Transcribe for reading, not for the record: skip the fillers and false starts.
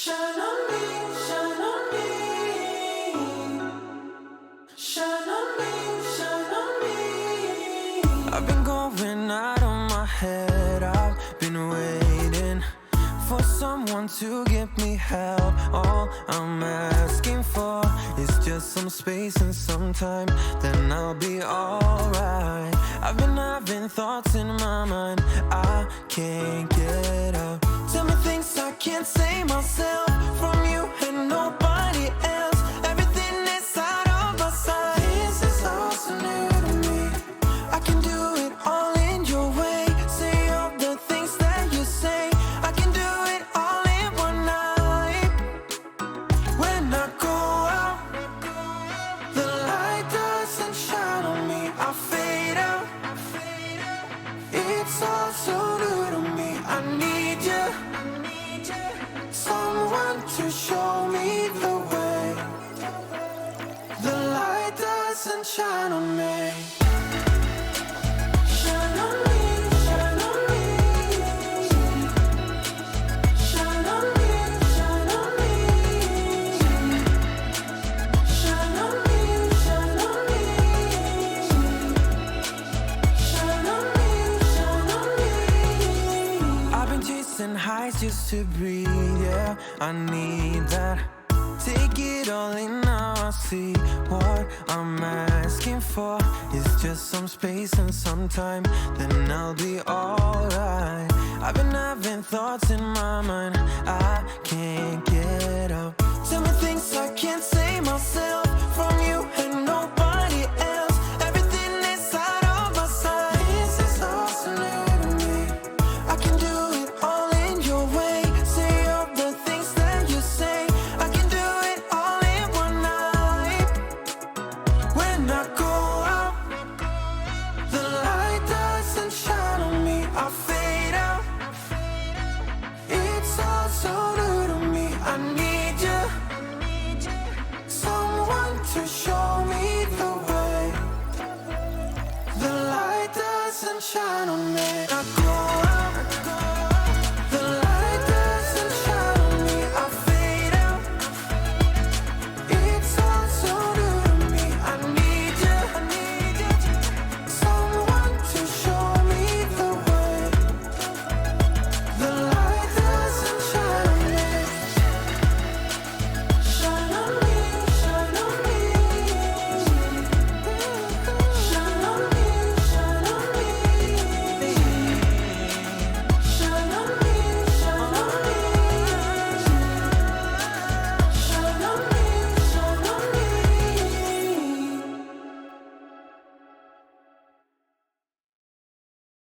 Shine on me, shine on me. Shine on me, shine on me. I've been going out of my head. I've been waiting for someone to give me help. All I'm asking for is just some space and some time, then I'll be alright. I've been having thoughts in my mind I can't get out. Tell me things I can't say myself, from you and nobody else. Everything is out of my sight. This is all so new to me. I can do it all in your way. Say all the things that you say. I can do it all in one night. When I go out, the light doesn't shine on me. I fade out. It's all so new to me. I need you, someone to show me the way. The light doesn't shine on me. Shine on me, shine on me. Shine on me, shine on me. Shine on me, shine on me. Shine on me, shine on me. I've been chasing highs just to breathe, yeah, I need that. Take it all in now, I see what I'm asking for is just some space and some time, then I'll be alright. I've been having thoughts in my mind I can't get out. Tell me things I can't say myself, from you and nobody else. Everything is out of my sight. This is all so new to me. I can do it all in your way. Say all the things that you say. I can do it all in one night. When I go out, the light doesn't shine on me. I fade out. It's all so new to me. I need you, someone to show me the way. The light doesn't shine on me. I go